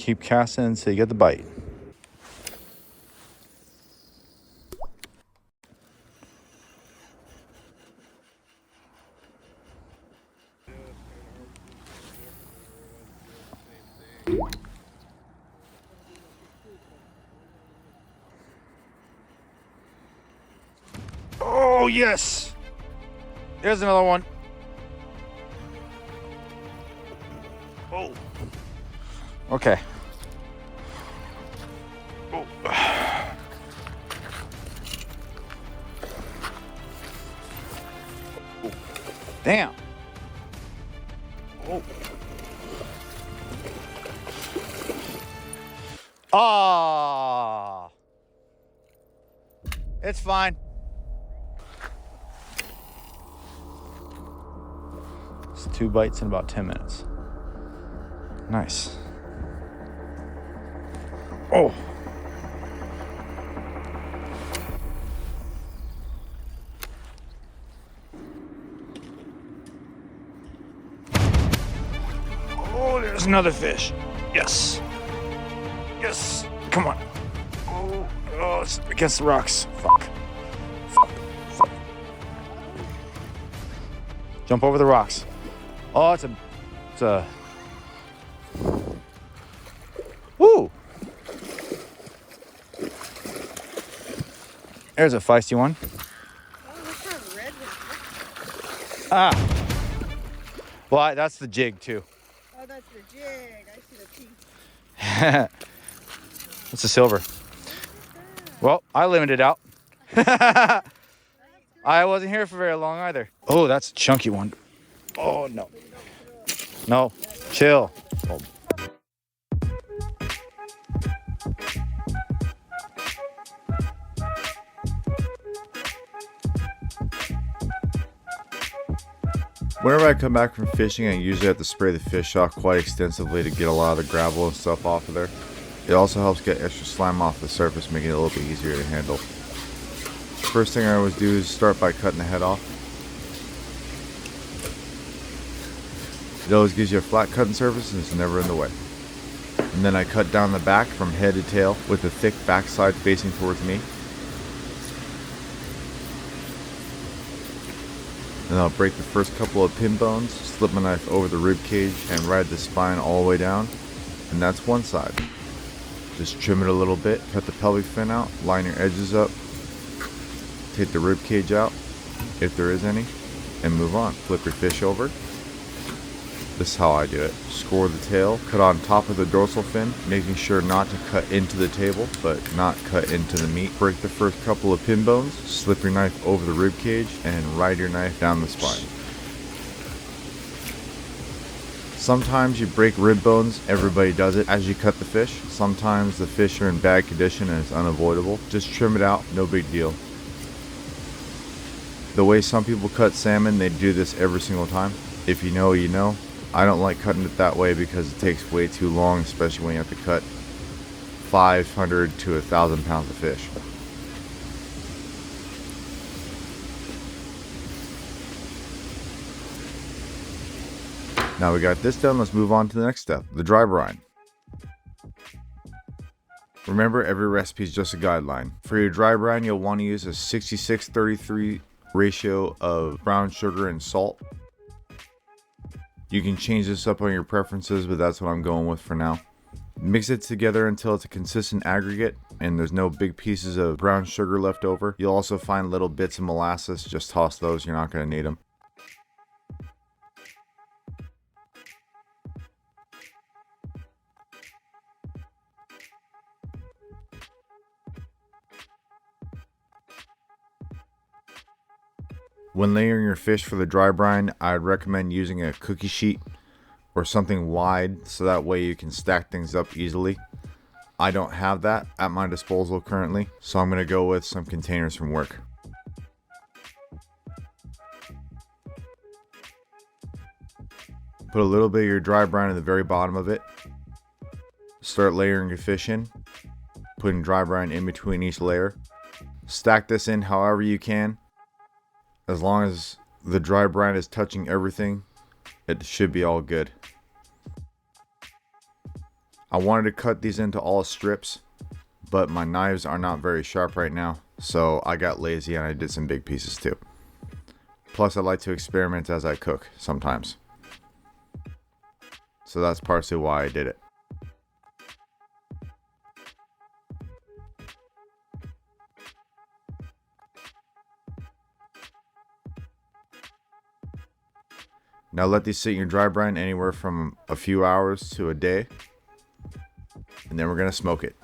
Keep casting until you get the bite. Oh, yes. There's another one. Oh. Okay. Oh. Oh. Damn. Oh. Ah. It's fine. It's 2 bites in about 10 minutes. Nice. Oh. Oh, there's another fish. Yes. Yes. Come on. Oh, it's against the rocks. Fuck. Fuck. Jump over the rocks. Oh, it's a. Woo! There's a feisty one. Oh, look how red was. Ah. Well, that's the jig too. Oh, that's the jig. I see the teeth. It's a silver. Well, I limited out. I wasn't here for very long either. Oh, that's a chunky one. Oh, no. No, chill. Oh. Whenever I come back from fishing, I usually have to spray the fish off quite extensively to get a lot of the gravel and stuff off of there. It also helps get extra slime off the surface, making it a little bit easier to handle. First thing I always do is start by cutting the head off. It always gives you a flat cutting surface and it's never in the way. And then I cut down the back from head to tail with the thick backside facing towards me. Then I'll break the first couple of pin bones, slip my knife over the rib cage and ride the spine all the way down. And that's one side. Just trim it a little bit, cut the pelvic fin out, line your edges up, take the rib cage out, if there is any, and move on. Flip your fish over. This is how I do it. Score the tail, cut on top of the dorsal fin, making sure not to cut into the table, but not cut into the meat. Break the first couple of pin bones, slip your knife over the rib cage, and ride your knife down the spine. Sometimes you break rib bones, everybody does it as you cut the fish. Sometimes the fish are in bad condition and it's unavoidable. Just trim it out, no big deal. The way some people cut salmon, they do this every single time. If you know, you know. I don't like cutting it that way because it takes way too long, especially when you have to cut 500 to 1,000 pounds of fish. Now we got this done, let's move on to the next step, the dry brine. Remember, every recipe is just a guideline. For your dry brine, you'll want to use a 66-33 ratio of brown sugar and salt. You can change this up on your preferences, but that's what I'm going with for now. Mix it together until it's a consistent aggregate and there's no big pieces of brown sugar left over. You'll also find little bits of molasses, just toss those, you're not going to need them. When layering your fish for the dry brine, I'd recommend using a cookie sheet or something wide so that way you can stack things up easily. I don't have that at my disposal currently, so I'm going to go with some containers from work. Put a little bit of your dry brine at the very bottom of it. Start layering your fish in, putting dry brine in between each layer. Stack this in however you can. As long as the dry brine is touching everything, it should be all good. I wanted to cut these into all strips, but my knives are not very sharp right now, so I got lazy and I did some big pieces too. Plus, I like to experiment as I cook sometimes. So that's partially why I did it. Now let these sit in your dry brine anywhere from a few hours to a day. And then we're gonna smoke it.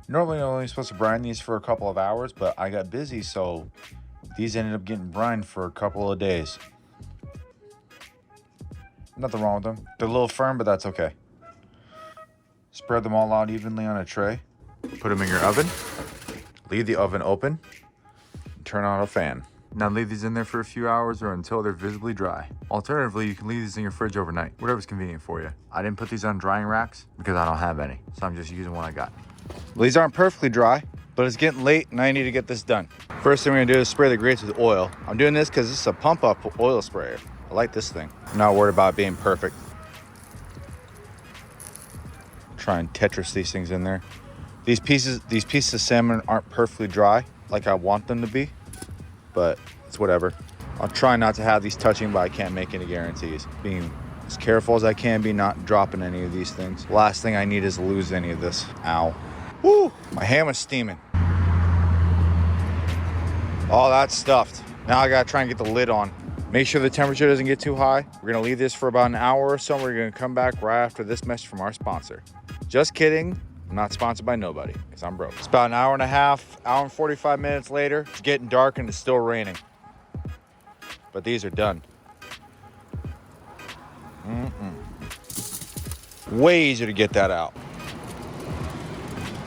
Normally I'm only supposed to brine these for a couple of hours, but I got busy, so these ended up getting brined for a couple of days. Nothing wrong with them. They're a little firm, but that's okay. Spread them all out evenly on a tray. Put them in your oven. Leave the oven open. Turn on a fan. Now leave these in there for a few hours or until they're visibly dry. Alternatively, you can leave these in your fridge overnight, whatever's convenient for you. I didn't put these on drying racks because I don't have any, so I'm just using what I got. Well, these aren't perfectly dry, but it's getting late and I need to get this done. First thing we're gonna do is spray the grates with oil. I'm doing this because this is a pump up oil sprayer. I like this thing. I'm not worried about being perfect. Try and Tetris these things in there. These pieces of salmon aren't perfectly dry like I want them to be, but it's whatever. I'll try not to have these touching, but I can't make any guarantees. Being as careful as I can be, not dropping any of these things. Last thing I need is to lose any of this. Ow. Woo! My hand was steaming. Oh, that's stuffed. Now I gotta try and get the lid on. Make sure the temperature doesn't get too high. We're gonna leave this for about an hour or so. We're gonna come back right after this message from our sponsor. Just kidding. I'm not sponsored by nobody because I'm broke. It's about an hour and a half, hour and 45 minutes later. It's getting dark and it's still raining. But these are done. Way easier to get that out.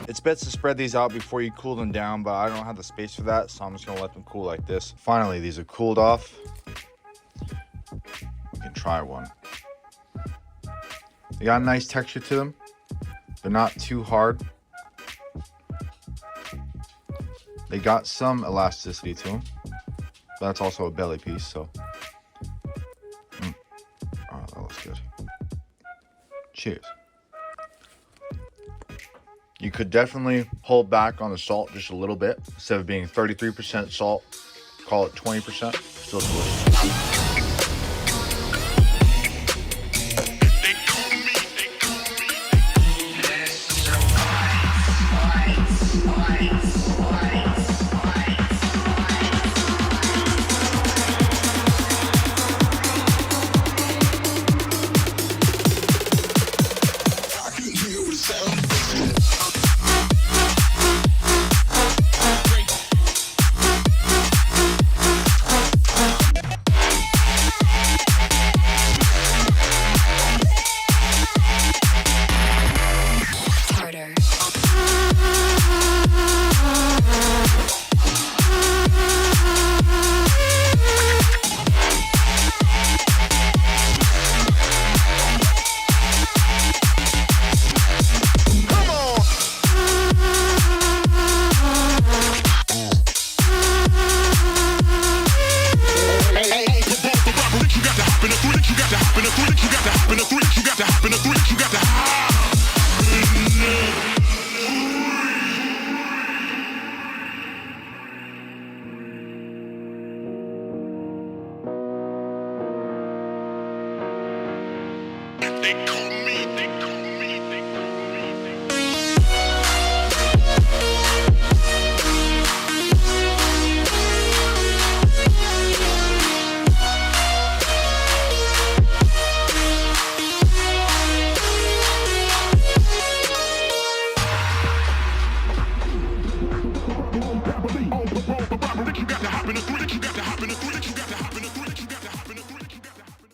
It's best to spread these out before you cool them down, but I don't have the space for that, so I'm just gonna let them cool like this. Finally, these are cooled off. We can try one. They got a nice texture to them. They're not too hard. They got some elasticity to them. But that's also a belly piece, so. Oh, that looks good. Cheers. You could definitely hold back on the salt just a little bit. Instead of being 33% salt, call it 20%. Still delicious. They call me